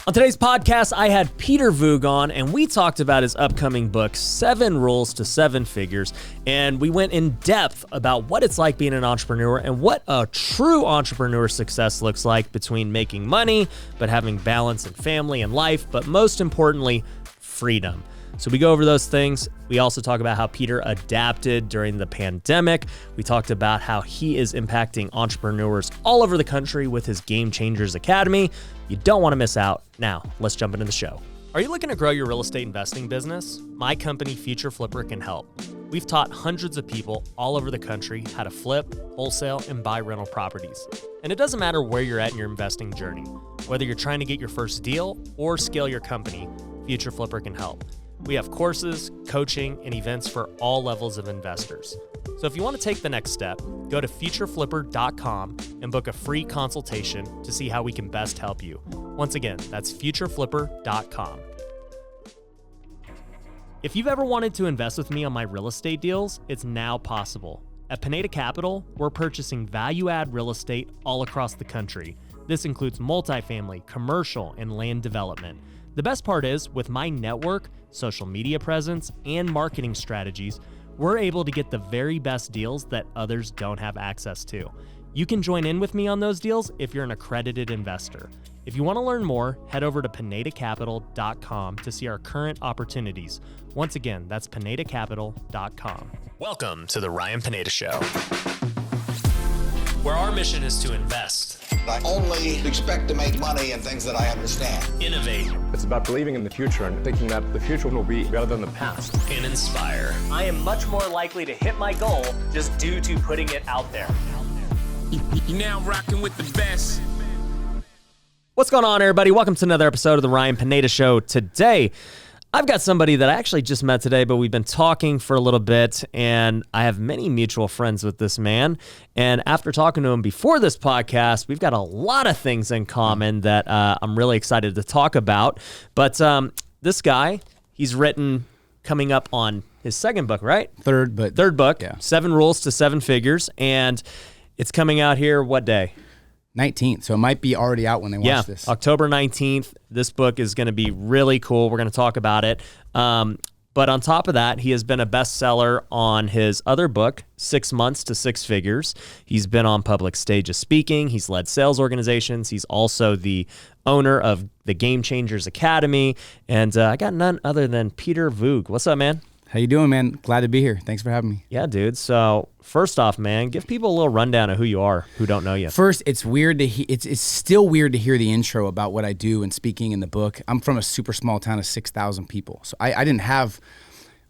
On today's podcast, I had Peter Voogd on, and we talked about his upcoming book, 7 Rules to 7 Figures, and we went in depth about what it's like being an entrepreneur and what a true entrepreneur success looks like between making money, but having balance in family and life, but most importantly, freedom. So we go over those things. We also talk about how Peter adapted during the pandemic. We talked about how he is impacting entrepreneurs all over the country with his Game Changers Academy. You don't want to miss out. Now, let's jump into the show. Are you looking to grow your real estate investing business? My company, Future Flipper, can help. We've taught hundreds of people all over the country how to flip, wholesale, and buy rental properties. And it doesn't matter where you're at in your investing journey. Whether you're trying to get your first deal or scale your company, Future Flipper can help. We have courses, coaching, and events for all levels of investors. So if you want to take the next step, go to futureflipper.com and book a free consultation to see how we can best help you. Once again, that's futureflipper.com. If you've ever wanted to invest with me on my real estate deals, it's now possible. At Pineda Capital, we're purchasing value-add real estate all across the country. This includes multifamily, commercial, and land development. The best part is, with my network, social media presence, and marketing strategies, we're able to get the very best deals that others don't have access to. You can join in with me on those deals if you're an accredited investor. If you want to learn more, head over to pinedacapital.com to see our current opportunities. Once again, that's pinedacapital.com. Welcome to the Ryan Pineda Show, where our mission is to invest, I only expect to make money in things that I understand. innovate, It's about believing in the future and thinking that the future will be better than the past. and inspire. I am much more likely to hit my goal just due to putting it out there. You now rocking with the best. What's going on, everybody? Welcome to another episode of the Ryan Pineda Show. Today, I've got somebody that I actually just met today, but we've been talking for a little bit, and I have many mutual friends with this man. And after talking to him before this podcast, we've got a lot of things in common that I'm really excited to talk about. But this guy, he's written, coming up on his second book, right? Third book. Yeah. 7 Rules to 7 Figures, and it's coming out here what day? 19th. So it might be already out when they watch this. October 19th. This book is going to be really cool. We're going to talk about it. But on top of that, he has been a bestseller on his other book, 6 Months to 6 Figures. He's been on public stages speaking. He's led sales organizations. He's also the owner of the Game Changers Academy. And I got none other than Peter Voogd. What's up, man? How you doing, man? Glad to be here. Thanks for having me. Yeah, dude. So first off, man, give people a little rundown of who you are, who don't know you. First, it's weird to it's still weird to hear the intro about what I do and speaking in the book. I'm from a super small town of 6,000 people. So I didn't have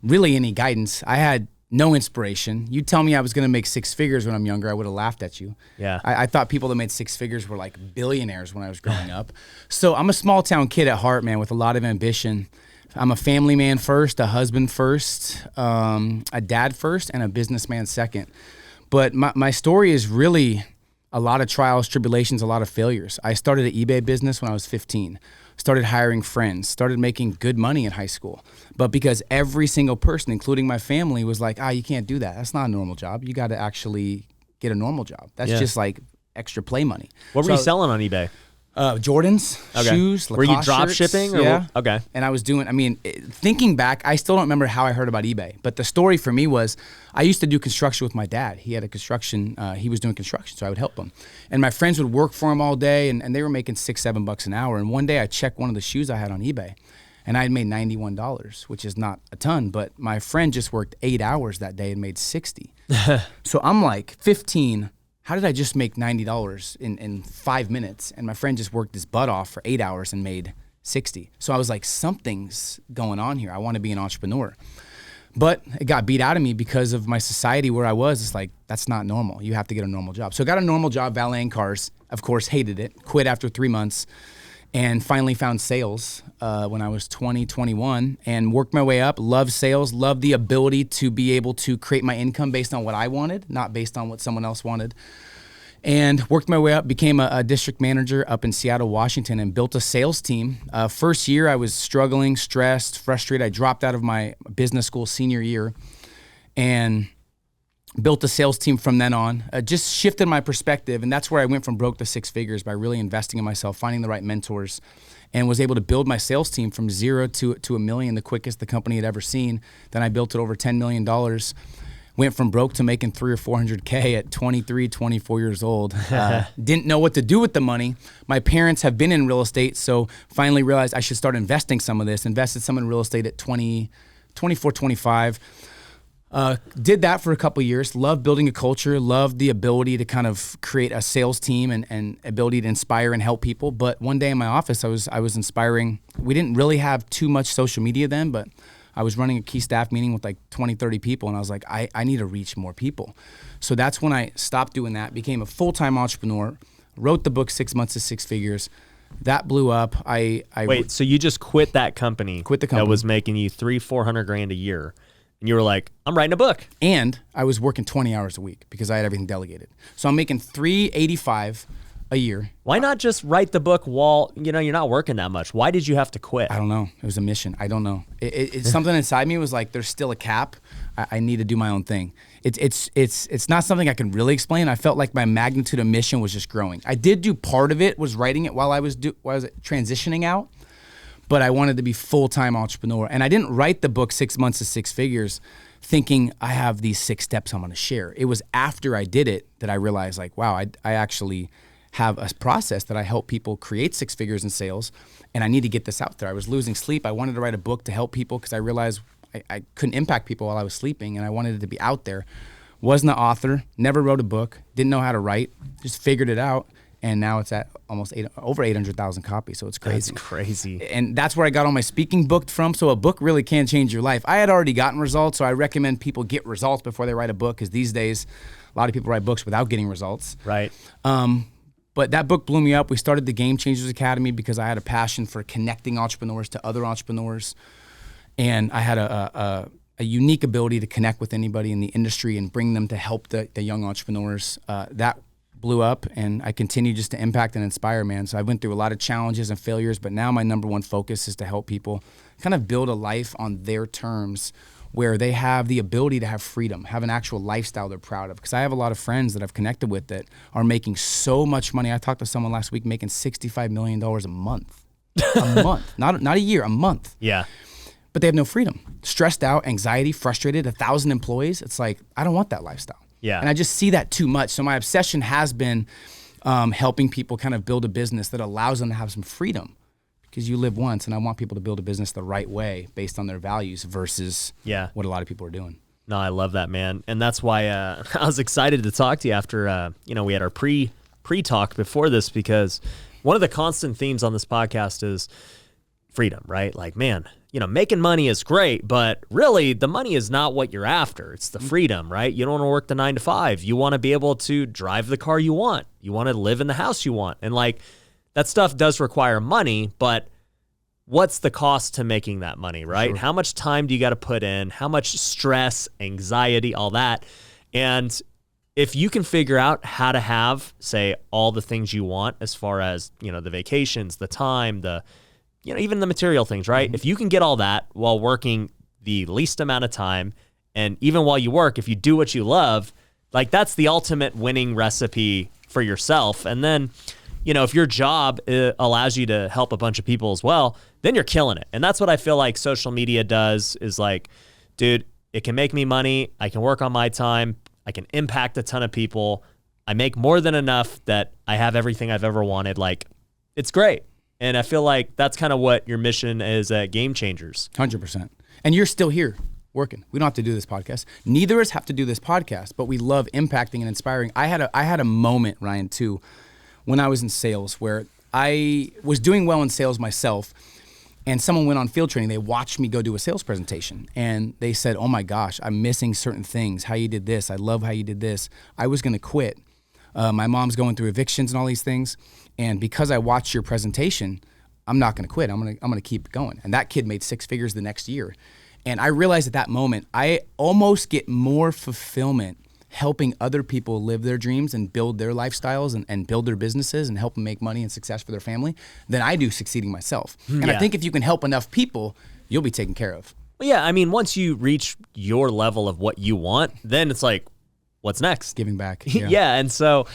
really any guidance. I had no inspiration. You tell me I was going to make 6 figures when I'm younger, I would have laughed at you. Yeah. I thought people that made 6 figures were like billionaires when I was growing up. So I'm a small town kid at heart, man, with a lot of ambition. I'm a family man first, a husband first, a dad first, and a businessman second. But my story is really a lot of trials, tribulations, a lot of failures. I started an eBay business when I was 15, started hiring friends, started making good money in high school. But because every single person, including my family, was like, you can't do that. That's not a normal job. You got to actually get a normal job. That's just like extra play money. What were you selling on eBay? Jordans, shoes, Lacoste Were you drop shirts. shipping? Or yeah. Okay. And I was doing, thinking back, I still don't remember how I heard about eBay. But the story for me was I used to do construction with my dad. He had a construction, he was doing construction, so I would help him. And my friends would work for him all day, and they were making $6-7 an hour. And one day I checked one of the shoes I had on eBay, and I had made $91, which is not a ton, but my friend just worked 8 hours that day and made 60. So I'm like 15. How did I just make $90 in 5 minutes? And my friend just worked his butt off for 8 hours and made 60. So I was like, something's going on here. I want to be an entrepreneur. But it got beat out of me because of my society where I was. It's like, that's not normal. You have to get a normal job. So I got a normal job valeting cars. Of course, hated it. Quit after 3 months. And finally found sales when I was 20, 21, and worked my way up. Loved sales, loved the ability to be able to create my income based on what I wanted, not based on what someone else wanted. And worked my way up, became a district manager up in Seattle, Washington, and built a sales team. First year, I was struggling, stressed, frustrated. I dropped out of my business school senior year and built a sales team from then on, just shifted my perspective. And that's where I went from broke to 6 figures by really investing in myself, finding the right mentors, and was able to build my sales team from 0 to $1 million, the quickest the company had ever seen. Then I built it over $10 million. Went from broke to making 300 or 400K at 23, 24 years old. Didn't know what to do with the money. My parents have been in real estate, so finally realized I should start investing some of this. Invested some in real estate at 24, 25. Did that for a couple of years. Loved building a culture. Loved the ability to kind of create a sales team and ability to inspire and help people. But one day in my office, I was inspiring. We didn't really have too much social media then, but I was running a key staff meeting with like 20, 30 people, and I was like, I need to reach more people. So that's when I stopped doing that, became a full-time entrepreneur, wrote the book 6 Months to Six Figures. That blew up. Wait, so you just quit that company? Quit the company. That was making you $300,000-$400,000 grand a year. And you were like, I'm writing a book. And I was working 20 hours a week because I had everything delegated. So I'm making $385 a year. Why not just write the book while, you're not working that much? Why did you have to quit? I don't know. It was a mission. I don't know. It's something inside me was like, there's still a cap. I need to do my own thing. It's not something I can really explain. I felt like my magnitude of mission was just growing. I did do part of it, was writing it while I was transitioning out, but I wanted to be full-time entrepreneur. And I didn't write the book 6 Months to Six Figures thinking I have these 6 steps I'm going to share. It was after I did it that I realized like, wow, I actually have a process that I help people create 6 figures in sales, and I need to get this out there. I was losing sleep. I wanted to write a book to help people because I realized I couldn't impact people while I was sleeping, and I wanted it to be out there. Wasn't an author, never wrote a book, didn't know how to write, just figured it out, and now it's at almost over 800,000 copies, so it's crazy. That's crazy. And that's where I got all my speaking booked from, so a book really can change your life. I had already gotten results, so I recommend people get results before they write a book, because these days, a lot of people write books without getting results. Right. But that book blew me up. We started the Game Changers Academy because I had a passion for connecting entrepreneurs to other entrepreneurs. And I had a unique ability to connect with anybody in the industry and bring them to help the young entrepreneurs. That blew up, and I continue just to impact and inspire, man. So I went through a lot of challenges and failures, but now my number one focus is to help people kind of build a life on their terms, where they have the ability to have freedom, have an actual lifestyle they're proud of. Because I have a lot of friends that I've connected with that are making so much money. I talked to someone last week making $65 million a month. A month, not a year, a month. Yeah. But they have no freedom. Stressed out, anxiety, frustrated, 1,000 employees. It's like, I don't want that lifestyle. Yeah. And I just see that too much. So my obsession has been helping people kind of build a business that allows them to have some freedom. Because you live once, and I want people to build a business the right way based on their values versus what a lot of people are doing. No, I love that, man. And that's why I was excited to talk to you after, we had our pre-talk before this, because one of the constant themes on this podcast is freedom, right? Like, man, making money is great, but really the money is not what you're after. It's the freedom, right? You don't want to work the 9 to 5. You want to be able to drive the car you want. You want to live in the house you want. And like, that stuff does require money, but what's the cost to making that money, right? Sure. How much time do you got to put in? How much stress, anxiety, all that? And if you can figure out how to have, say, all the things you want as far as, the vacations, the time, even the material things, right? Mm-hmm. If you can get all that while working the least amount of time, and even while you work, if you do what you love, like that's the ultimate winning recipe for yourself. And then, if your job allows you to help a bunch of people as well, then you're killing it. And that's what I feel like social media does, is like, dude, it can make me money. I can work on my time. I can impact a ton of people. I make more than enough that I have everything I've ever wanted. Like, it's great. And I feel like that's kind of what your mission is at Game Changers. 100%. And you're still here working. We don't have to do this podcast. Neither of us have to do this podcast, but we love impacting and inspiring. I had a moment, Ryan, too, when I was in sales, where I was doing well in sales myself, and someone went on field training. They watched me go do a sales presentation, and they said, oh my gosh, I'm missing certain things. How you did this. I love how you did this. I was going to quit. My mom's going through evictions and all these things. And because I watched your presentation, I'm not going to quit. I'm going to keep going. And that kid made 6 figures the next year. And I realized at that moment, I almost get more fulfillment helping other people live their dreams and build their lifestyles and build their businesses and help them make money and success for their family than I do succeeding myself. And I think if you can help enough people, you'll be taken care of. Well, yeah, I mean, once you reach your level of what you want, then it's like, what's next? Giving back. Yeah. And so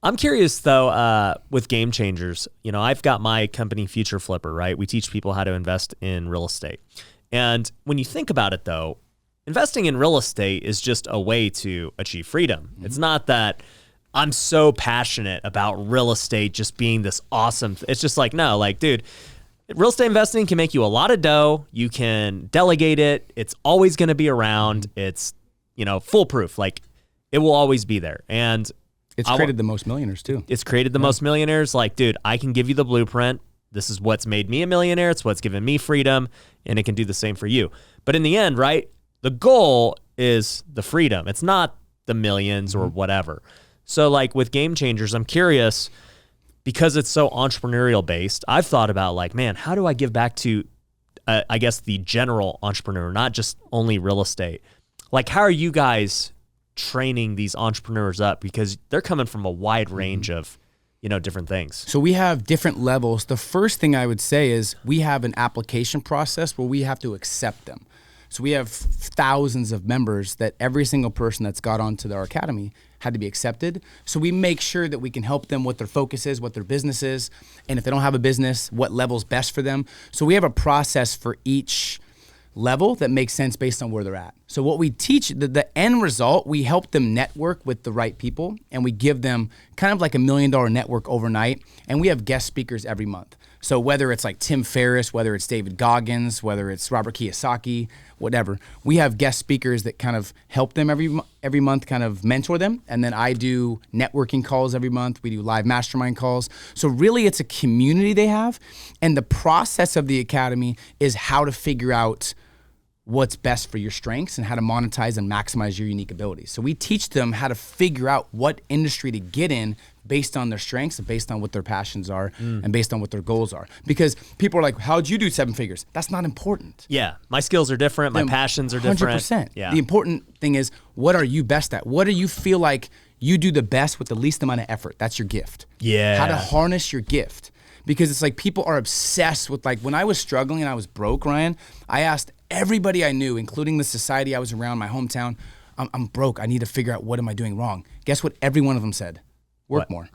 I'm curious though, with Game Changers, I've got my company Future Flipper, right? We teach people how to invest in real estate. And when you think about it though, investing in real estate is just a way to achieve freedom. It's not that I'm so passionate about real estate just being this awesome. It's just like, no, like, dude, real estate investing can make you a lot of dough. You can delegate it. It's always going to be around. It's, foolproof. Like, it will always be there. And it's created the most millionaires too. It's created the most millionaires. Like, dude, I can give you the blueprint. This is what's made me a millionaire. It's what's given me freedom, and it can do the same for you. But in the end, right, the goal is the freedom. It's not the millions or whatever. So like with Game Changers, I'm curious, because it's so entrepreneurial based, I've thought about like, man, how do I give back to, I guess, the general entrepreneur, not just only real estate? Like, how are you guys training these entrepreneurs up? Because they're coming from a wide range of, different things. So we have different levels. The first thing I would say is we have an application process where we have to accept them. So we have thousands of members that every single person that's got onto our academy had to be accepted. So we make sure that we can help them what their focus is, what their business is, and if they don't have a business, what level's best for them. So we have a process for each level that makes sense based on where they're at. So what we teach, the end result, we help them network with the right people, and we give them kind of like $1 million network overnight, and we have guest speakers every month. So whether it's like Tim Ferriss, whether it's David Goggins, whether it's Robert Kiyosaki, whatever, we have guest speakers that kind of help them every month, kind of mentor them. And then I do networking calls every month. We do live mastermind calls. So really it's a community they have. And the process of the academy is how to figure out what's best for your strengths and how to monetize and maximize your unique abilities. So we teach them how to figure out what industry to get in based on their strengths and based on what their passions are and based on what their goals are. Because people are like, how'd you do 7 figures? That's not important. Yeah, my skills are different. My passions are different. 100%. Yeah. The important thing is, what are you best at? What do you feel like you do the best with the least amount of effort? That's your gift. Yeah. How to harness your gift. Because it's like people are obsessed with, like, when I was struggling and I was broke, Ryan, I asked everybody I knew, including the society I was around, my hometown, I'm broke. I need to figure out what am I doing wrong. Guess what every one of them said? Work more.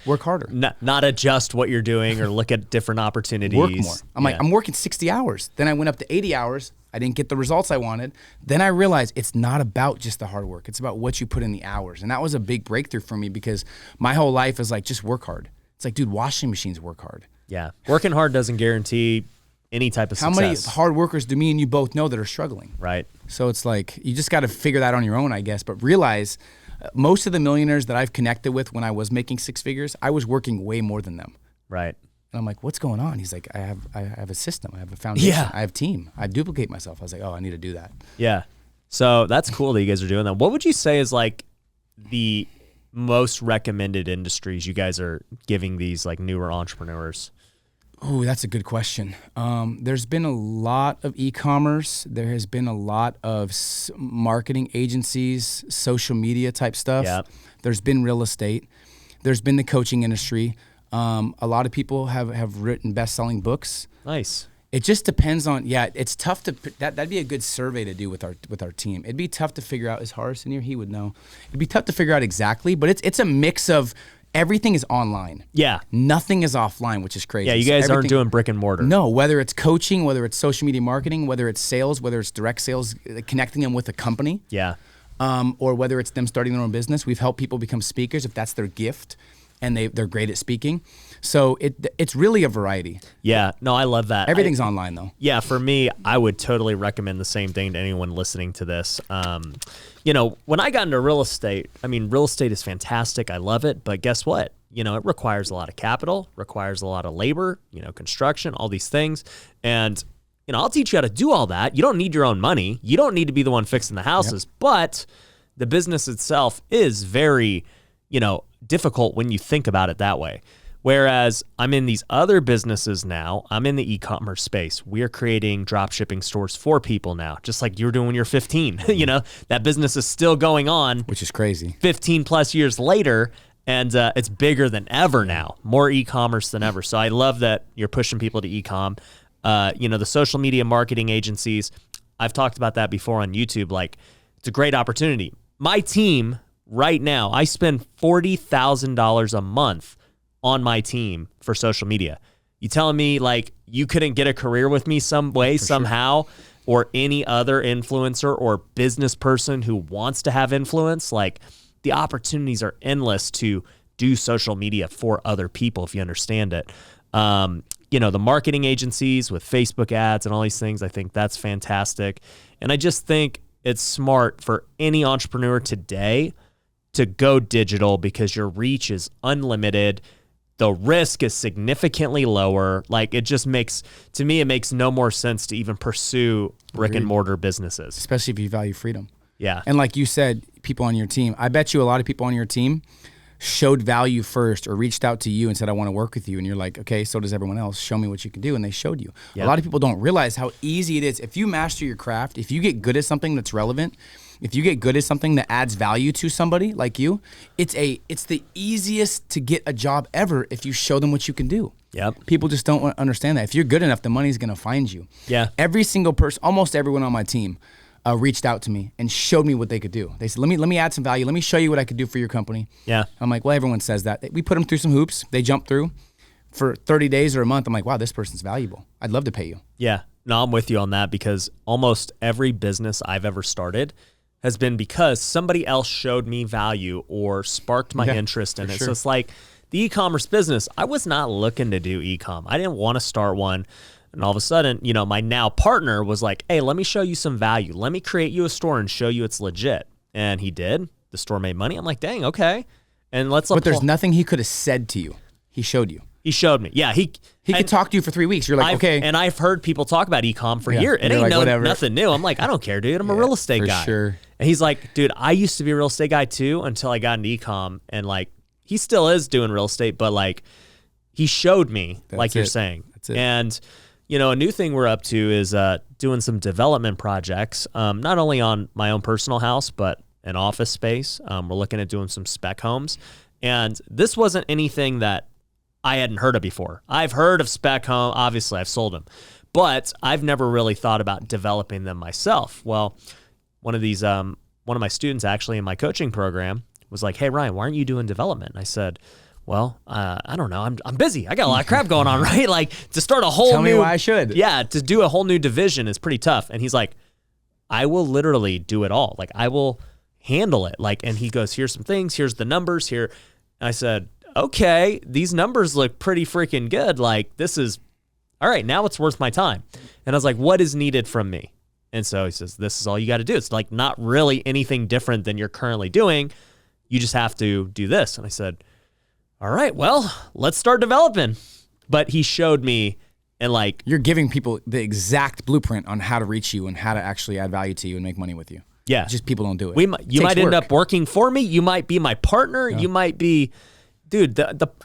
Work harder. Not adjust what you're doing or look at different opportunities. Work more. I'm like, I'm working 60 hours. Then I went up to 80 hours. I didn't get the results I wanted. Then I realized it's not about just the hard work. It's about what you put in the hours. And that was a big breakthrough for me because my whole life is like, just work hard. It's like, dude, washing machines work hard. Yeah. Working hard doesn't guarantee any type of success. How many hard workers do me and you both know that are struggling? Right. So it's like, you just got to figure that on your own, I guess. But realize most of the millionaires that I've connected with when I was making 6 figures, I was working way more than them. Right. And I'm like, what's going on? He's like, I have a system. I have a foundation. Yeah. I have a team. I duplicate myself. I was like, oh, I need to do that. Yeah. So that's cool that you guys are doing that. What would you say is like the most recommended industries you guys are giving these like newer entrepreneurs? Oh, that's a good question. There's been a lot of e-commerce. There has been a lot of marketing agencies, social media type stuff. Yep. There's been real estate. There's been the coaching industry. A lot of people have written best-selling books. Nice. It just depends on, it's tough to, that'd be a good survey to do with our team. It'd be tough to figure out, is Horace in here? He would know. It'd be tough to figure out exactly, but it's a mix of, everything is online. Yeah. Nothing is offline, which is crazy. Yeah, you guys aren't doing brick and mortar. No, whether it's coaching, whether it's social media marketing, whether it's sales, whether it's direct sales, connecting them with a company. Yeah. Or whether it's them starting their own business. We've helped people become speakers if that's their gift and they're great at speaking. So it's really a variety. Yeah. No, I love that. Everything's online though. Yeah, for me, I would totally recommend the same thing to anyone listening to this. When I got into real estate, real estate is fantastic. I love it. But guess what? It requires a lot of capital, requires a lot of labor, construction, all these things. And, I'll teach you how to do all that. You don't need your own money. You don't need to be the one fixing the houses. Yep. But the business itself is very, difficult when you think about it that way. Whereas I'm in these other businesses now, I'm in the e-commerce space. We are creating drop shipping stores for people now, just like you were doing when you're 15. That business is still going on. Which is crazy. 15 plus years later, and it's bigger than ever now, more e-commerce than ever. So I love that you're pushing people to e-com. The social media marketing agencies, I've talked about that before on YouTube. Like, it's a great opportunity. My team right now, I spend $40,000 a month on my team for social media. You telling me like you couldn't get a career with me some way, somehow, or any other influencer or business person who wants to have influence? Like, the opportunities are endless to do social media for other people if you understand it. The marketing agencies with Facebook ads and all these things, I think that's fantastic. And I just think it's smart for any entrepreneur today to go digital because your reach is unlimited. The risk is significantly lower. Like, it just makes no more sense to even pursue brick and mortar businesses. Especially if you value freedom. Yeah. And like you said, people on your team, I bet you a lot of people on your team showed value first or reached out to you and said, I want to work with you. And you're like, okay, so does everyone else. Show me what you can do. And they showed you. Yep. A lot of people don't realize how easy it is. If you master your craft, if you get good at something that's relevant, if you get good at something that adds value to somebody like you, it's the easiest to get a job ever if you show them what you can do. Yep. People just don't understand that. If you're good enough, the money's going to find you. Yeah. Every single person, almost everyone on my team, reached out to me and showed me what they could do. They said, let me add some value. Let me show you what I could do for your company. Yeah. I'm like, well, everyone says that. We put them through some hoops. They jumped through for 30 days or a month. I'm like, wow, this person's valuable. I'd love to pay you. Yeah. No, I'm with you on that because almost every business I've ever started has been because somebody else showed me value or sparked my interest in it. Sure. So it's like the e-commerce business. I was not looking to do e-com. I didn't want to start one. And all of a sudden, my now partner was like, hey, let me show you some value. Let me create you a store and show you it's legit. And he did. The store made money. I'm like, dang, okay. And But there's nothing he could have said to you. He showed you. He showed me. Yeah, he could talk to you for 3 weeks. You're like, okay. And I've heard people talk about e-com for years. It ain't like, nothing new. I'm like, I don't care, dude. I'm a real estate guy. Sure. And he's like, dude, I used to be a real estate guy too until I got into e-com. And like, he still is doing real estate, but like, he showed me, you're saying. That's it. And a new thing we're up to is doing some development projects, not only on my own personal house, but an office space. We're looking at doing some spec homes. And this wasn't anything that I hadn't heard of before. I've heard of spec home. Obviously, I've sold them. But I've never really thought about developing them myself. Well, one of my students actually in my coaching program was like, hey, Ryan, why aren't you doing development? And I said, well, I don't know. I'm busy. I got a lot of crap going on, right? Like to start a whole Tell me why I should. Yeah, to do a whole new division is pretty tough. And he's like, I will literally do it all. Like I will handle it. Like, and he goes, here's some things. Here's the numbers here. And I said, okay, these numbers look pretty freaking good. Like this is all right. Now it's worth my time. And I was like, what is needed from me? And so he says, this is all you got to do. It's like not really anything different than you're currently doing. You just have to do this. And I said, all right, well, let's start developing. But he showed me and like... You're giving people the exact blueprint on how to reach you and how to actually add value to you and make money with you. Yeah. It's just people don't do it. You might end up working for me. You might be my partner. Yeah. You might be... Dude,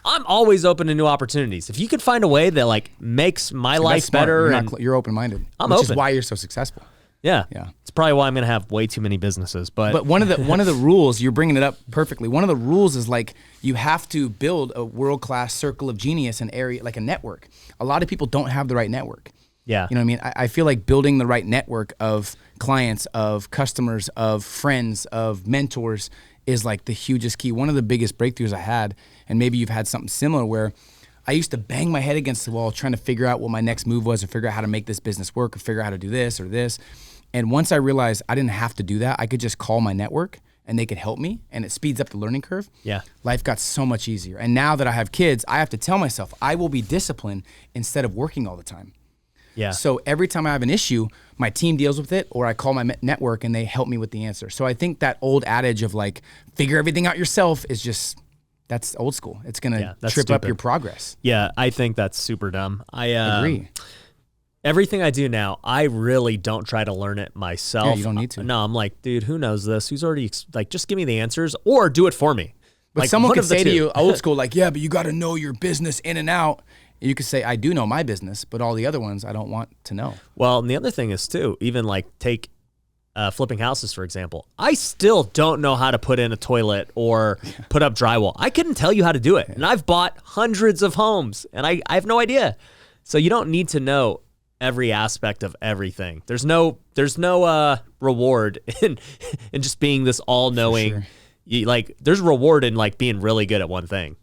I'm always open to new opportunities. If you could find a way that like makes my life better... You're open-minded. I'm open. Which is why you're so successful. Yeah. It's probably why I'm going to have way too many businesses. But one of the rules, you're bringing it up perfectly. One of the rules is like you have to build a world-class circle of genius, an area, like a network. A lot of people don't have the right network. Yeah. You know what I mean? I feel like building the right network of clients, of customers, of friends, of mentors is like the hugest key. One of the biggest breakthroughs I had, and maybe you've had something similar where I used to bang my head against the wall trying to figure out what my next move was or figure out how to make this business work or figure out how to do this or this. And once I realized I didn't have to do that, I could just call my network and they could help me and it speeds up the learning curve. Yeah. Life got so much easier. And now that I have kids, I have to tell myself I will be disciplined instead of working all the time. Yeah. So every time I have an issue, my team deals with it or I call my network and they help me with the answer. So I think that old adage of like, figure everything out yourself is just, that's old school. It's going to trip up your progress. Yeah, I think that's super dumb. I agree. Everything I do now, I really don't try to learn it myself. Yeah, you don't need to. No, I'm like, dude, who knows this? Who's already, like, just give me the answers or do it for me. But like, someone could say to you, old school, like, yeah, but you got to know your business in and out. You could say, I do know my business, but all the other ones I don't want to know. Well, and the other thing is, too, even like take flipping houses, for example. I still don't know how to put in a toilet or put up drywall. I couldn't tell you how to do it. And I've bought hundreds of homes and I have no idea. So you don't need to know every aspect of everything. There's no reward in just being this all-knowing, there's reward in like being really good at one thing.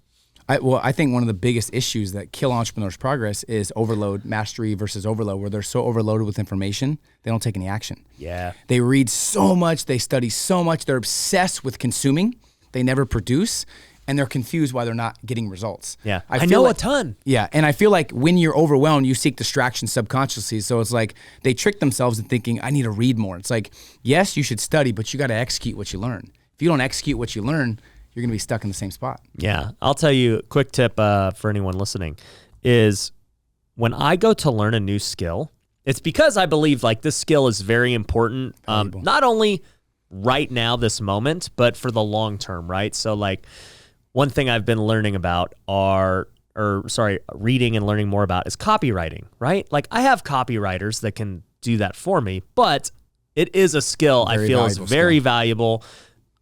I think one of the biggest issues that kill entrepreneurs' progress is overload, mastery versus overload, where they're so overloaded with information, they don't take any action. Yeah. They read so much, they study so much, they're obsessed with consuming, they never produce, and they're confused why they're not getting results. Yeah. I I feel know like- a ton. Yeah, and I feel like when you're overwhelmed, you seek distraction subconsciously. So it's like they trick themselves into thinking, I need to read more. It's like, yes, you should study, but you got to execute what you learn. If you don't execute what you learn, you're going to be stuck in the same spot. Yeah. I'll tell you a quick tip for anyone listening is when I go to learn a new skill, it's because I believe like this skill is very important, not only right now, this moment, but for the long term, right? So like one thing I've been learning about reading and learning more about is copywriting, right? Like I have copywriters that can do that for me, but it is a skill I feel is very valuable.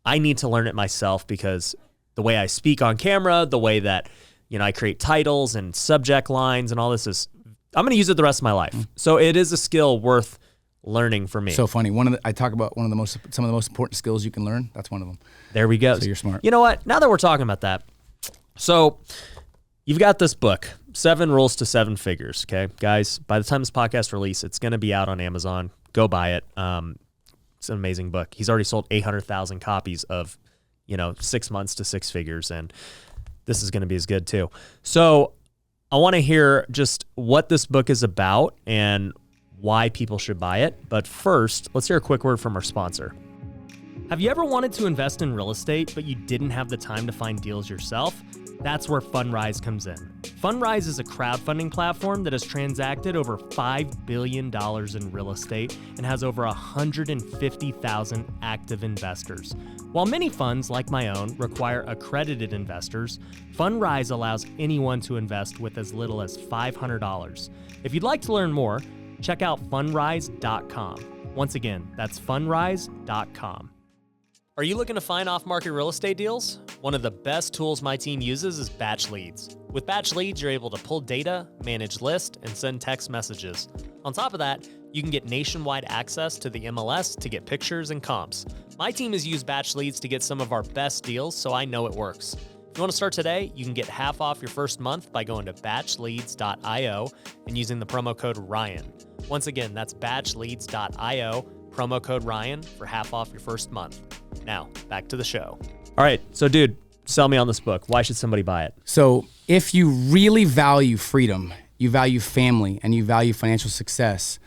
I need to learn it myself because the way I speak on camera, the way that, I create titles and subject lines and all this I'm going to use it the rest of my life. So it is a skill worth learning for me. So funny. I talk about some of the most important skills you can learn. That's one of them. There we go. So you're smart. You know what? Now that we're talking about that, so you've got this book, 7 Rules to 7 Figures. Okay, guys, by the time this podcast release, it's going to be out on Amazon. Go buy it. It's an amazing book. He's already sold 800,000 copies of, 6 months to 6 figures. And this is going to be as good too. So I want to hear just what this book is about and why people should buy it. But first, let's hear a quick word from our sponsor. Have you ever wanted to invest in real estate, but you didn't have the time to find deals yourself? That's where Fundrise comes in. Fundrise is a crowdfunding platform that has transacted over $5 billion in real estate and has over 150,000 active investors. While many funds, like my own, require accredited investors, Fundrise allows anyone to invest with as little as $500. If you'd like to learn more, check out fundrise.com. Once again, that's fundrise.com. Are you looking to find off-market real estate deals? One of the best tools my team uses is Batch Leads. With Batch Leads, you're able to pull data, manage lists, and send text messages. On top of that, you can get nationwide access to the MLS to get pictures and comps. My team has used Batch Leads to get some of our best deals, so I know it works. If you want to start today, you can get half off your first month by going to batchleads.io and using the promo code Ryan. Once again, that's batchleads.io, promo code Ryan for half off your first month. Now, back to the show. All right, so dude, sell me on this book. Why should somebody buy it? So if you really value freedom, you value family, and you value financial success,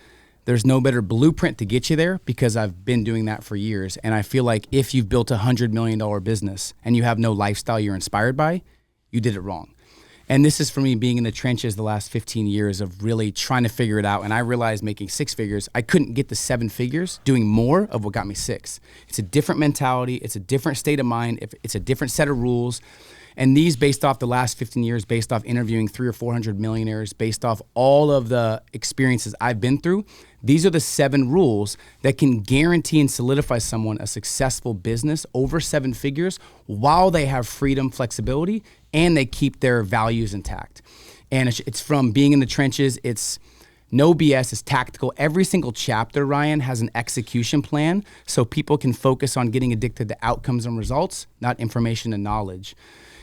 there's no better blueprint to get you there because I've been doing that for years. And I feel like if you've built $100 million business and you have no lifestyle you're inspired by, you did it wrong. And this is for me being in the trenches the last 15 years of really trying to figure it out. And I realized making 6 figures, I couldn't get the 7 figures doing more of what got me 6. It's a different mentality. It's a different state of mind. It's a different set of rules. And these based off the last 15 years, based off interviewing 300 or 400 millionaires, based off all of the experiences I've been through, these are the 7 rules that can guarantee and solidify someone a successful business over 7 figures while they have freedom, flexibility, and they keep their values intact. And it's from being in the trenches. It's no BS. It's tactical. Every single chapter, Ryan, has an execution plan so people can focus on getting addicted to outcomes and results, not information and knowledge.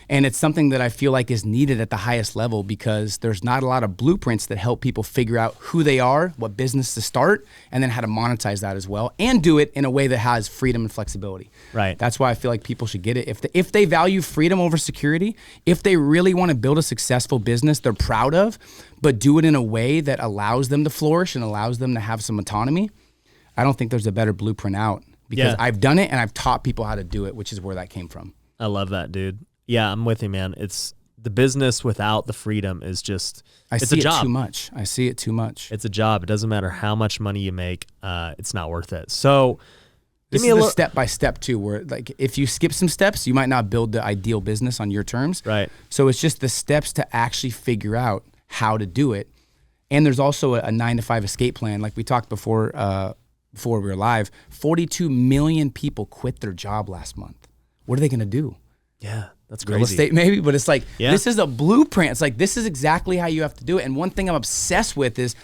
And it's something that I feel like is needed at the highest level because there's not a lot of blueprints that help people figure out who they are, what business to start, and then how to monetize that as well, and do it in a way that has freedom and flexibility. Right. That's why I feel like people should get it. If they value freedom over security, if they really want to build a successful business they're proud of, but do it in a way that allows them to flourish and allows them to have some autonomy, I don't think there's a better blueprint out because I've done it and I've taught people how to do it, which is where that came from. I love that, dude. Yeah, I'm with you, man. It's the business without the freedom is just, it's a job. I see it too much. It's a job. It doesn't matter how much money you make. It's not worth it. So this is a step-by-step too, where like if you skip some steps, you might not build the ideal business on your terms. Right. So it's just the steps to actually figure out how to do it. And there's also a 9-to-5 escape plan. Like we talked before we were live, 42 million people quit their job last month. What are they going to do? Yeah. That's crazy. Real estate maybe, but it's like, this is a blueprint. It's like, this is exactly how you have to do it. And one thing I'm obsessed with is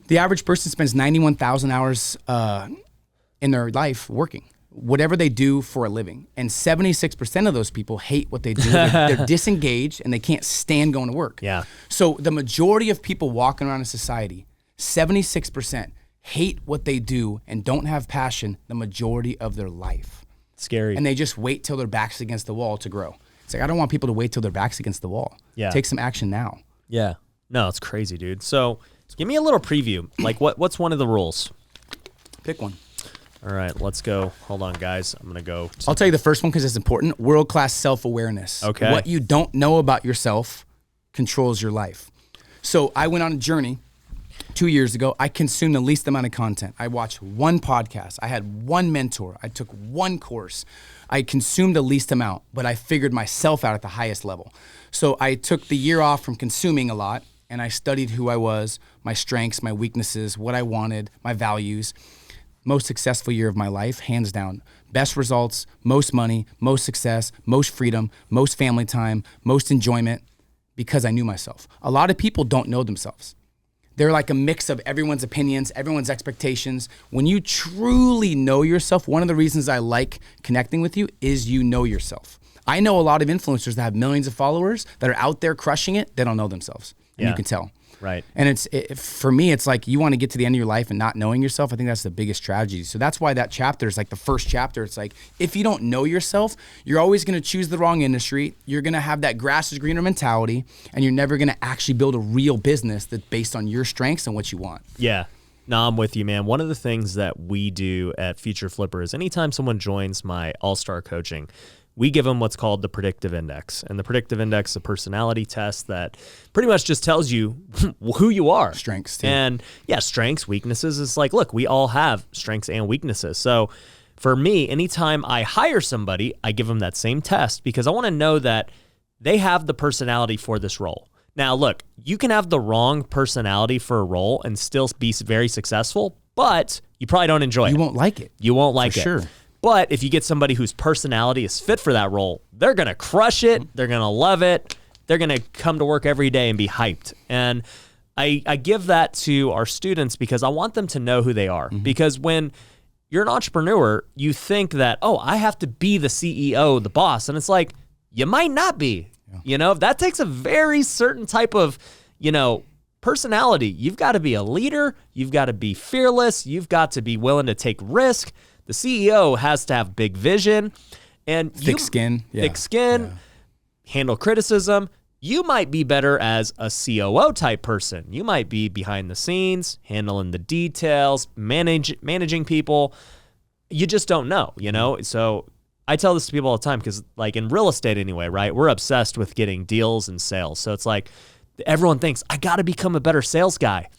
the average person spends 91,000 hours in their life working. whatever they do for a living. And 76% of those people hate what they do. They're disengaged and they can't stand going to work. Yeah. So the majority of people walking around in society, 76% hate what they do and don't have passion the majority of their life. Scary. And they just wait till their back's against the wall to grow. It's like, I don't want people to wait till their back's against the wall. Yeah. Take some action now. Yeah. No, it's crazy, dude. So give me a little preview. Like what's one of the rules? Pick one. All right, let's go. Hold on, guys. I'm going to go. I'll tell you the first one because it's important. World-class self-awareness. Okay. What you don't know about yourself controls your life. So I went on a journey 2 years ago. I consumed the least amount of content. I watched one podcast. I had one mentor. I took one course. I consumed the least amount, but I figured myself out at the highest level. So I took the year off from consuming a lot, and I studied who I was, my strengths, my weaknesses, what I wanted, my values. Most successful year of my life, hands down. Best results, most money, most success, most freedom, most family time, most enjoyment, because I knew myself. A lot of people don't know themselves. They're like a mix of everyone's opinions, everyone's expectations. When you truly know yourself, one of the reasons I like connecting with you is you know yourself. I know a lot of influencers that have millions of followers that are out there crushing it. They don't know themselves. And you can tell. Right. And for me, it's like you want to get to the end of your life and not knowing yourself. I think that's the biggest tragedy. So that's why that chapter is like the first chapter. It's like, if you don't know yourself, you're always going to choose the wrong industry. You're going to have that grass is greener mentality, and you're never going to actually build a real business that's based on your strengths and what you want. Yeah. No, I'm with you, man. One of the things that we do at Future Flipper is anytime someone joins my all-star coaching, we give them what's called the predictive index. And the predictive index is a personality test that pretty much just tells you who you are. Strengths, too. And yeah, strengths, weaknesses. It's like, look, we all have strengths and weaknesses. So for me, anytime I hire somebody, I give them that same test because I want to know that they have the personality for this role. Now, look, you can have the wrong personality for a role and still be very successful, but you probably don't enjoy it. You won't like it. You won't like it. Sure. But if you get somebody whose personality is fit for that role, they're going to crush it. They're going to love it. They're going to come to work every day and be hyped. And I give that to our students because I want them to know who they are. Mm-hmm. Because when you're an entrepreneur, you think that, oh, I have to be the CEO, the boss. And it's like, you might not be. Yeah. You know, that takes a very certain type of, personality. You've got to be a leader. You've got to be fearless. You've got to be willing to take risk. The CEO has to have big vision and thick skin, handle criticism. You might be better as a COO type person. You might be behind the scenes, handling the details, managing people. You just don't know, So I tell this to people all the time because, like in real estate anyway, right? We're obsessed with getting deals and sales. So it's like everyone thinks, I got to become a better sales guy.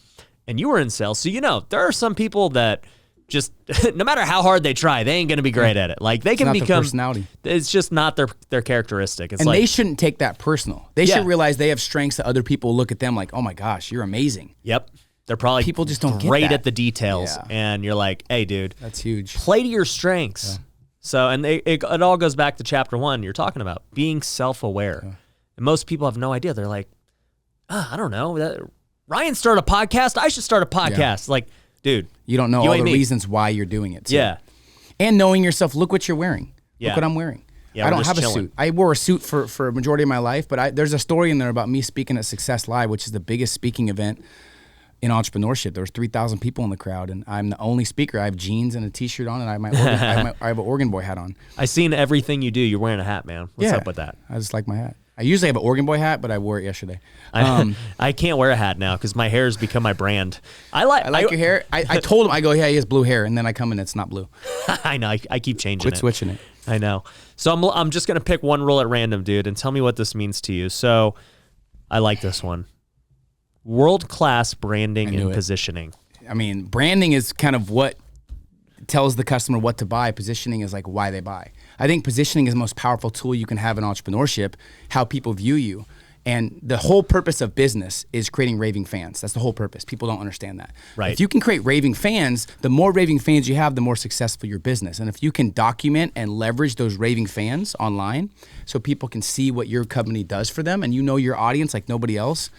And you were in sales. So, there are some people that just no matter how hard they try, they ain't going to be great at it. Like they can become, their personality. It's just not their characteristic. It's and like, they shouldn't take that personal. They should realize they have strengths that other people look at them like, oh my gosh, you're amazing. Yep. They're probably people just don't great get that. At the details. Yeah. And you're like, hey dude, that's huge. Play to your strengths. Yeah. So, and it all goes back to chapter 1 you're talking about, being self-aware. Yeah. And most people have no idea. They're like, I don't know. Ryan started a podcast. I should start a podcast. Like, dude, you don't know all the reasons why you're doing it. Too. Yeah. And knowing yourself, look what you're wearing. Yeah. Look what I'm wearing. Yeah, I don't have a suit. I wore a suit for a majority of my life, but there's a story in there about me speaking at Success Live, which is the biggest speaking event in entrepreneurship. There was 3,000 people in the crowd, and I'm the only speaker. I have jeans and a t-shirt on, and I have an organ boy hat on. I seen everything you do. You're wearing a hat, man. What's up with that? I just like my hat. I usually have an organ boy hat, but I wore it yesterday. I can't wear a hat now because my hair has become my brand. I like your hair. I told him, I go, yeah, he has blue hair, and then I come in, it's not blue. I know. I keep changing Quit switching it. I know. So I'm just gonna pick one rule at random, dude, and tell me what this means to you. So I like this one. World-class branding and positioning. I mean, branding is kind of what tells the customer what to buy. Positioning is like why they buy. I think positioning is the most powerful tool you can have in entrepreneurship, how people view you. And the whole purpose of business is creating raving fans. That's the whole purpose. People don't understand that. Right. If you can create raving fans, the more raving fans you have, the more successful your business. And if you can document and leverage those raving fans online so people can see what your company does for them and you know your audience like nobody else,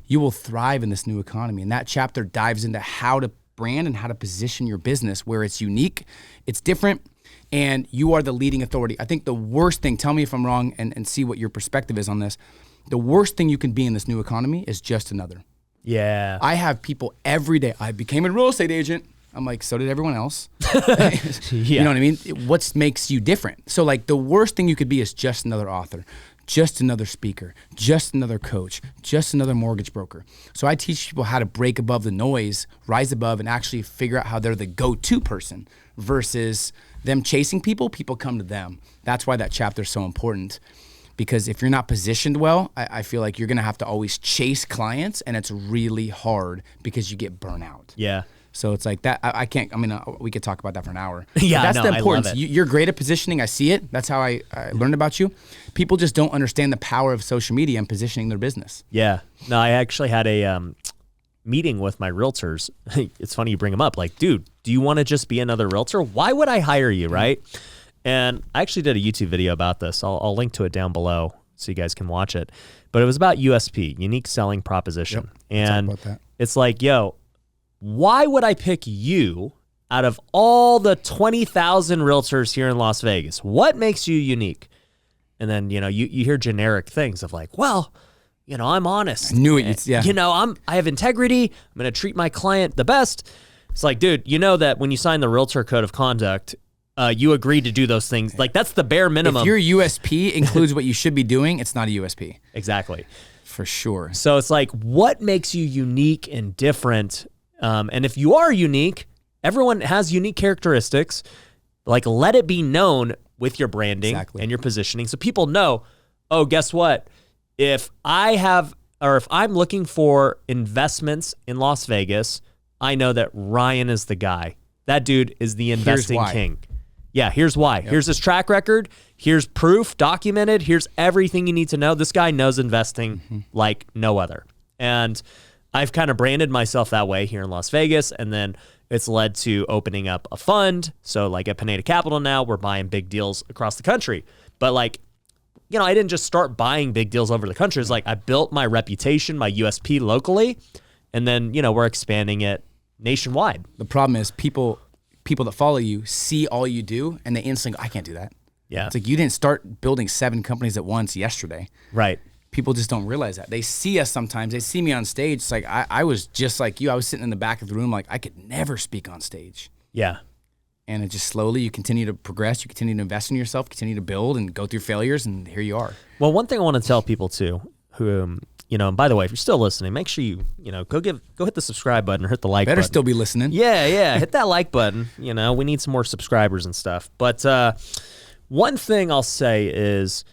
you will thrive in this new economy. And that chapter dives into how to brand and how to position your business where it's unique, it's different, and you are the leading authority. I think the worst thing, tell me if I'm wrong and see what your perspective is on this. The worst thing you can be in this new economy is just another. Yeah. I have people every day. I became a real estate agent. I'm like, so did everyone else. You know what I mean? What makes you different? So like the worst thing you could be is just another author, just another speaker, just another coach, just another mortgage broker. So I teach people how to break above the noise, rise above, and actually figure out how they're the go-to person versus them chasing people. People come to them. That's why that chapter is so important. Because if you're not positioned well, I feel like you're going to have to always chase clients, and it's really hard because you get burnout. Yeah. So it's like that. I can't, I mean, we could talk about that for an hour. Yeah, but that's no, the importance. I love it. You're great at positioning. I see it. That's how I learned about you. People just don't understand the power of social media and positioning their business. Yeah. No, I actually had a meeting with my realtors. It's funny you bring them up. Like, dude, do you want to just be another realtor? Why would I hire you, right? And I actually did a YouTube video about this. I'll link to it down below so you guys can watch it. But it was about USP, unique selling proposition. Yep. And Talk about that. it's like, yo, why would I pick you out of all the 20,000 realtors here in Las Vegas? What makes you unique? And then, you hear generic things of like, well, I'm honest. I knew it. Yeah. I have integrity. I'm going to treat my client the best. It's like, dude, you know that when you sign the realtor code of conduct, you agree to do those things. Like, that's the bare minimum. If your USP includes what you should be doing, it's not a USP. Exactly. For sure. So it's like, what makes you unique and different? And if you are unique, everyone has unique characteristics. Like, let it be known with your branding and your positioning. So people know, oh, guess what? If I'm looking for investments in Las Vegas, I know that Ryan is the guy. That dude is the investing king. Yeah, here's why. Yep. Here's his track record. Here's proof documented. Here's everything you need to know. This guy knows investing like no other. And I've kind of branded myself that way here in Las Vegas, and then it's led to opening up a fund. So like at Pineda Capital now, we're buying big deals across the country. But like, I didn't just start buying big deals over the country. It's like I built my reputation, my USP locally, and then, we're expanding it nationwide. The problem is people that follow you see all you do, and they instantly go, I can't do that. Yeah. It's like you didn't start building 7 companies at once yesterday. Right. People just don't realize that. They see us sometimes. They see me on stage. It's like I was just like you. I was sitting in the back of the room like I could never speak on stage. Yeah. And it just slowly, you continue to progress. You continue to invest in yourself, continue to build and go through failures, and here you are. Well, one thing I want to tell people too, who, and by the way, if you're still listening, make sure you, go hit the subscribe button or hit the like button. Better still be listening. Yeah. Hit that like button. We need some more subscribers and stuff. But one thing I'll say is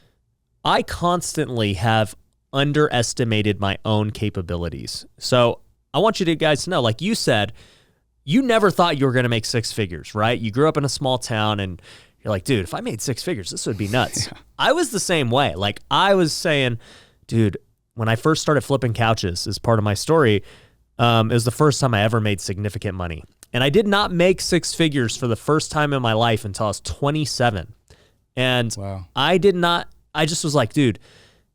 I constantly have underestimated my own capabilities. So I want you guys to know, like you said, you never thought you were going to make 6 figures, right? You grew up in a small town and you're like, dude, if I made 6 figures, this would be nuts. Yeah. I was the same way. Like I was saying, dude, when I first started flipping couches as part of my story, it was the first time I ever made significant money. And I did not make 6 figures for the first time in my life until I was 27. And wow. I just was like, dude,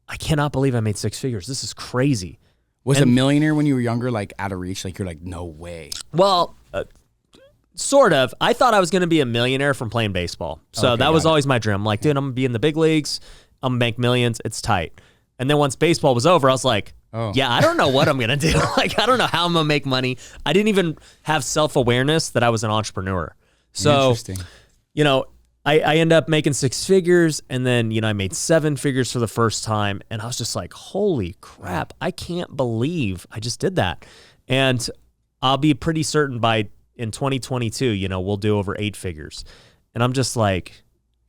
I cannot believe I made 6 figures. This is crazy. Was a millionaire when you were younger, like out of reach? Like you're like, no way. Well, sort of. I thought I was going to be a millionaire from playing baseball. So that was always my dream. I'm like, dude, I'm going to be in the big leagues. I'm going to make millions. It's tight. And then once baseball was over, I was like, yeah, I don't know what I'm going to do. Like, I don't know how I'm going to make money. I didn't even have self-awareness that I was an entrepreneur. So, interesting. I end up making 6 figures, and then, I made 7 figures for the first time, and I was just like, holy crap, I can't believe I just did that. And I'll be pretty certain in 2022, we'll do over 8 figures. And I'm just like,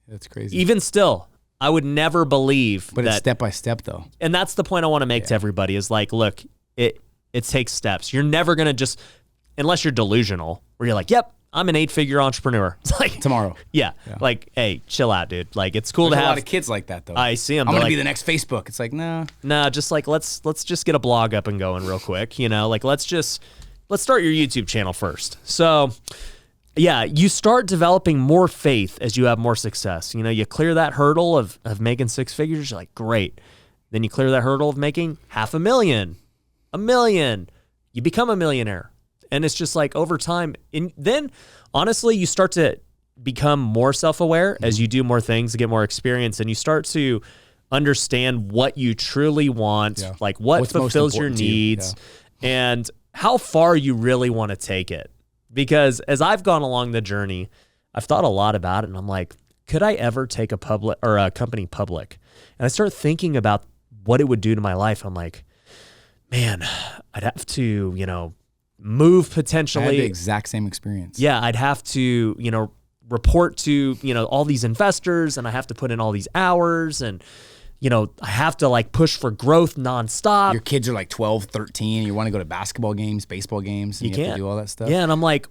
that's crazy. Even still, I would never believe but it's step by step though. And that's the point I want to make to everybody is like, look, it takes steps. You're never going to just, unless you're delusional, where you're like, yep, I'm an 8-figure entrepreneur. It's like tomorrow. Yeah. Like, hey, chill out, dude. Like, it's cool There's to have a lot of kids like that though. I see them. I'm gonna be the next Facebook. It's like, no. Nah, just like let's just get a blog up and going real quick. Like let's start your YouTube channel first. So yeah, you start developing more faith as you have more success. You clear that hurdle of making 6 figures. You're like, great. Then you clear that hurdle of making $500,000, $1 million. You become a millionaire. And it's just like over time. And then honestly, you start to become more self-aware as you do more things, get more experience, and you start to understand what you truly want, like what fulfills your needs, and how far you really want to take it. Because as I've gone along the journey, I've thought a lot about it, and I'm like, could I ever take a company public? And I start thinking about what it would do to my life. I'm like, man, I'd have to, move potentially. I had the exact same experience. Yeah, I'd have to, report to, all these investors, and I have to put in all these hours, and, I have to like push for growth nonstop. Your kids are like 12, 13. You want to go to basketball games, baseball games, and you have to do all that stuff. Yeah, and I'm like,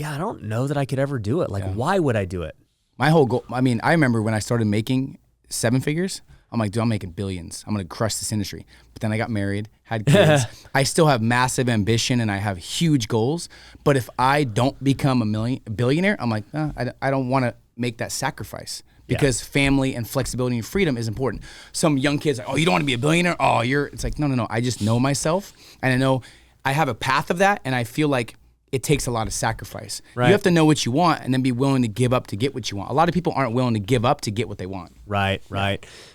I don't know that I could ever do it. Like, why would I do it? My whole goal, I remember when I started making 7 figures, I'm like, dude, I'm making billions. I'm going to crush this industry. But then I got married, had kids. I still have massive ambition and I have huge goals. But if I don't become a billionaire, I'm like, I don't want to make that sacrifice because family and flexibility and freedom is important. Some young kids are like, oh, you don't want to be a billionaire? Oh, it's like, no. I just know myself and I know I have a path of that. And I feel like it takes a lot of sacrifice. Right. You have to know what you want and then be willing to give up to get what you want. A lot of people aren't willing to give up to get what they want. Right.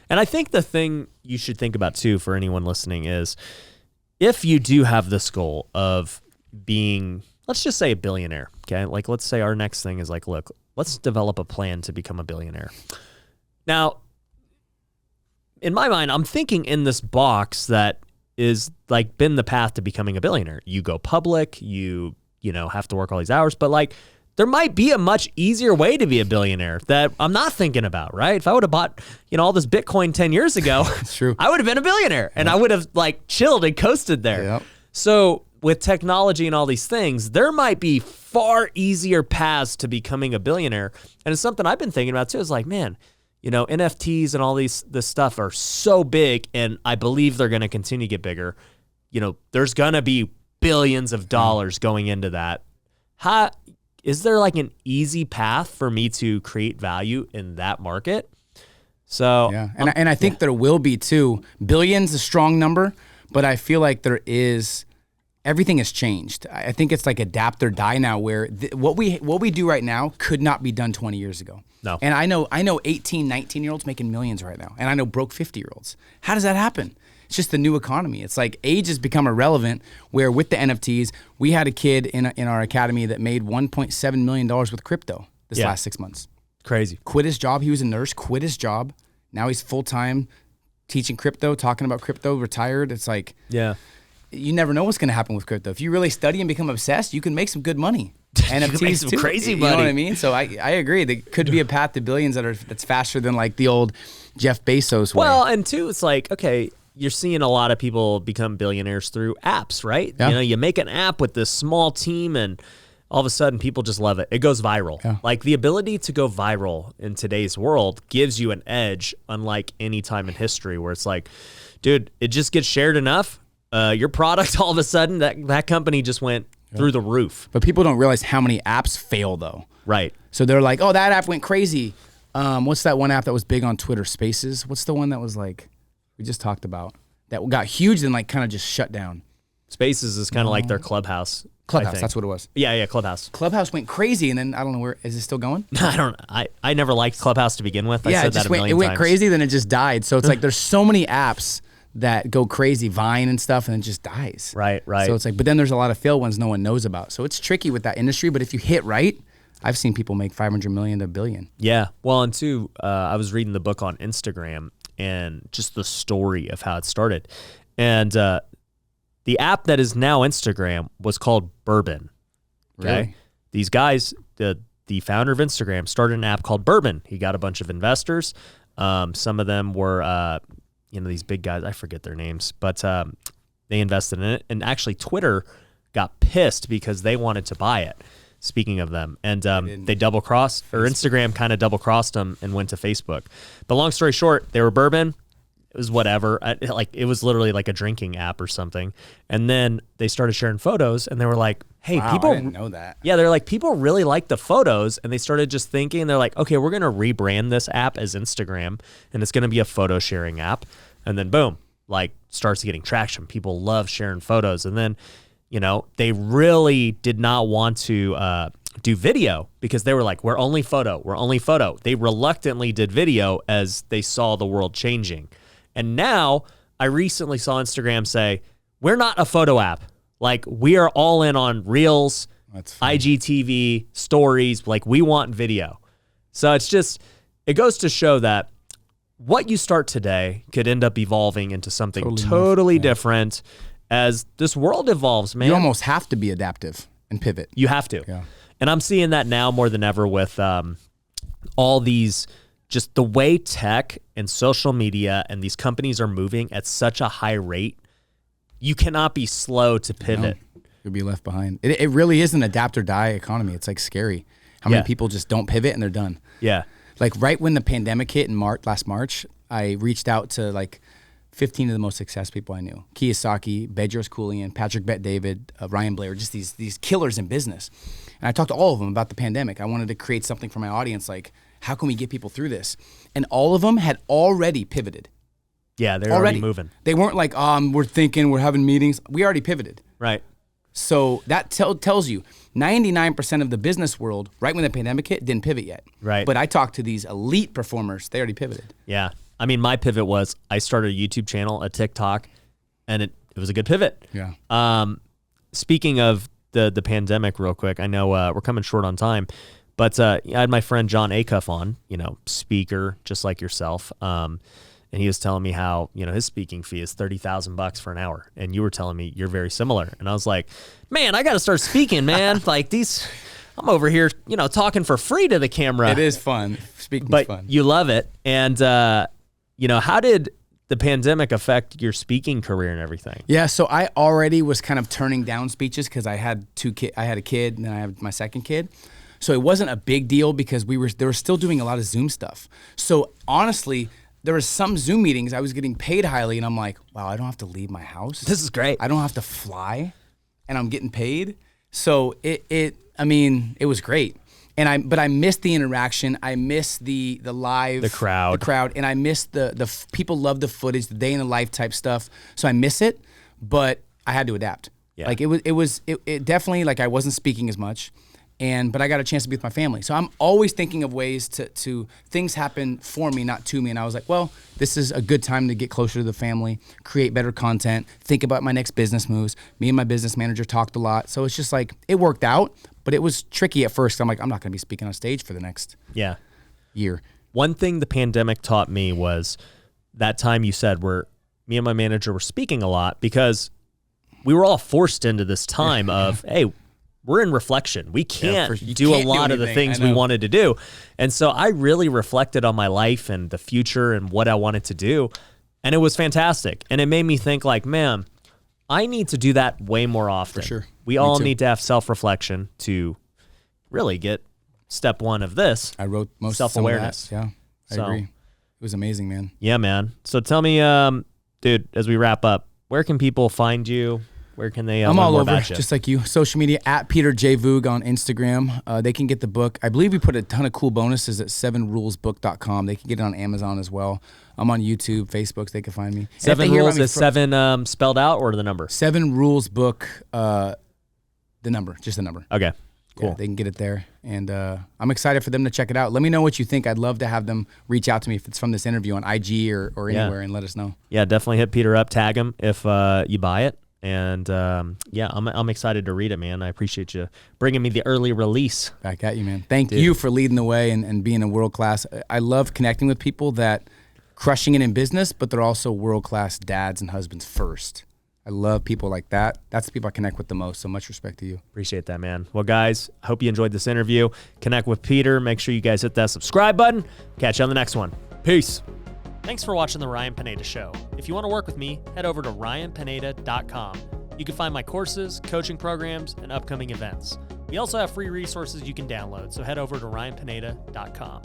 And I think the thing you should think about too for anyone listening is if you do have this goal of being, let's just say a billionaire, okay? Like let's say our next thing is like, look, let's develop a plan to become a billionaire. Now, in my mind, I'm thinking in this box that is like been the path to becoming a billionaire. You go public, you have to work all these hours, but like there might be a much easier way to be a billionaire that I'm not thinking about, right? If I would have bought, all this Bitcoin 10 years ago, it's true. I would have been a billionaire and I would have like chilled and coasted there. Yep. So with technology and all these things, there might be far easier paths to becoming a billionaire. And it's something I've been thinking about too. It's like, man, NFTs and all this stuff are so big and I believe they're going to continue to get bigger. There's going to be billions of dollars going into that. Is there like an easy path for me to create value in that market? So yeah, and I think there will be too. Billions a strong number, but I feel like everything has changed. I think it's like adapt or die now. Where what we do right now could not be done 20 years ago. No, and I know 18, 19-year-olds making millions right now, and I know broke 50-year-olds. How does that happen? It's just the new economy. It's like age has become irrelevant where with the NFTs, we had a kid in our academy that made $1.7 million with crypto this last 6 months. Crazy. Quit his job. He was a nurse, quit his job. Now he's full-time teaching crypto, talking about crypto, retired. It's like, you never know what's going to happen with crypto. If you really study and become obsessed, you can make some good money. NFTs too. Crazy money. You know what I mean? So I agree. There could be a path to billions that's faster than like the old Jeff Bezos way. Well, and two, it's like, okay, you're seeing a lot of people become billionaires through apps, right? Yeah. You make an app with this small team and all of a sudden people just love it. It goes viral. Yeah. Like the ability to go viral in today's world gives you an edge unlike any time in history where it's like, dude, it just gets shared enough. Your product, all of a sudden, that company just went through the roof. But people don't realize how many apps fail though. Right. So they're like, oh, that app went crazy. What's that one app that was big on Twitter, Spaces? What's the one that was like, we just talked about, that got huge and like kind of just shut down? Spaces is kind of like their Clubhouse. Clubhouse, that's what it was. Yeah, Clubhouse. Clubhouse went crazy, and then I don't know where is it still going? I never liked Clubhouse to begin with. I said that a million times. It went times. crazy, then it just died. So it's like there's so many apps that go crazy, Vine and stuff, and it just dies. Right. So it's like, but then there's a lot of failed ones no one knows about. So it's tricky with that industry. But if you hit right, I've seen people make 500 million to $1 billion. Yeah. Well, and two, I was reading the book on Instagram and just the story of how it started, and the app that is now Instagram was called Bourbon. Okay. Really? These guys, the founder of Instagram, started an app called Bourbon. He got a bunch of investors. Some of them were, these big guys. I forget their names, but they invested in it. And actually, Twitter got pissed because they wanted to buy it. Speaking of them, and they double-crossed, or Instagram kind of double-crossed them and went to Facebook. But long story short, they were Bourbon. It was whatever. It was literally like a drinking app or something. And then they started sharing photos, and they were like, "Hey, wow, people!" I didn't know that. Yeah, they're like, people really like the photos, and they started just thinking, they're like, "Okay, we're gonna rebrand this app as Instagram, and it's gonna be a photo sharing app." And then boom, like starts getting traction. People love sharing photos, and then they really did not want to do video because they were like, we're only photo. They reluctantly did video as they saw the world changing. And now I recently saw Instagram say, we're not a photo app. Like, we are all in on Reels, IGTV, stories. Like, we want video. So it goes to show that what you start today could end up evolving into something totally different as this world evolves, man. You almost have to be adaptive and pivot. You have to. Yeah. And I'm seeing that now more than ever with all these, just the way tech and social media and these companies are moving at such a high rate. You cannot be slow to pivot. No, you'll be left behind. It really is an adapt or die economy. It's like scary how many people just don't pivot and they're done. Yeah. Like right when the pandemic hit in last March, I reached out to like 15 of the most successful people I knew. Kiyosaki, Bedros Keuilian, Patrick Bet-David, Ryan Blair, just these killers in business. And I talked to all of them about the pandemic. I wanted to create something for my audience, like how can we get people through this? And all of them had already pivoted. Yeah, they're already moving. They weren't like, we're thinking, we're having meetings. We already pivoted. Right. So that tells you 99% of the business world, right when the pandemic hit, didn't pivot yet. Right. But I talked to these elite performers. They already pivoted. Yeah. I mean, my pivot was I started a YouTube channel, a TikTok, and it was a good pivot. Yeah. Speaking of the pandemic real quick, I know we're coming short on time, but I had my friend John Acuff on, speaker, just like yourself. And he was telling me how, his speaking fee is $30,000 for an hour. And you were telling me you're very similar. And I was like, man, I got to start speaking, man. Like I'm over here, talking for free to the camera. It is fun. Speaking is fun. You love it. And, how did the pandemic affect your speaking career and everything? Yeah. So I already was kind of turning down speeches because I had I had a kid and then I had my second kid. So it wasn't a big deal because they were still doing a lot of Zoom stuff. So honestly, there were some Zoom meetings I was getting paid highly, and I'm like, wow, I don't have to leave my house. This is great. I don't have to fly, and I'm getting paid. So it was great. But I missed the interaction. I missed the live, the crowd, and I missed the people love the footage, the day in the life type stuff. So I miss it, but I had to adapt. Yeah. Like it definitely, like I wasn't speaking as much. But I got a chance to be with my family. So I'm always thinking of ways to things happen for me, not to me. And I was like, well, this is a good time to get closer to the family, create better content, think about my next business moves. Me and my business manager talked a lot. So it's just like, it worked out, but it was tricky at first. I'm like, I'm not going to be speaking on stage for the next year. One thing the pandemic taught me was that time you said where me and my manager were speaking a lot because we were all forced into this time of, hey, we're in reflection. We can't do a lot of the things we wanted to do. And so I really reflected on my life and the future and what I wanted to do. And it was fantastic. And it made me think like, man, I need to do that way more often. For sure. We all need to have self-reflection to really get step one of this. I wrote most self-awareness. Yeah, I agree. It was amazing, man. Yeah, man. So tell me, dude, as we wrap up, where can people find you? Where can they I'm all over, you? just like you. Social media, at Peter J. Voogd on Instagram. They can get the book. I believe we put a ton of cool bonuses at 7rulesbook.com. They can get it on Amazon as well. I'm on YouTube, Facebook, so they can find me. 7 Rules is 7 spelled out or the number? 7 Rules Book, the number, just the number. Okay, cool. Yeah, they can get it there. And I'm excited for them to check it out. Let me know what you think. I'd love to have them reach out to me if it's from this interview on IG or anywhere and let us know. Yeah, definitely hit Peter up, tag him if you buy it. And I'm excited to read it, man. I appreciate you bringing me the early release. Back at you, man. Thank you for leading the way and being a world-class. I love connecting with people that crushing it in business, but they're also world-class dads and husbands first. I love people like that. That's the people I connect with the most, so much respect to you. Appreciate that, man. Well, guys, I hope you enjoyed this interview. Connect with Peter. Make sure you guys hit that subscribe button. Catch you on the next one. Peace. Thanks for watching The Ryan Pineda Show. If you want to work with me, head over to ryanpineda.com. You can find my courses, coaching programs, and upcoming events. We also have free resources you can download, so head over to ryanpineda.com.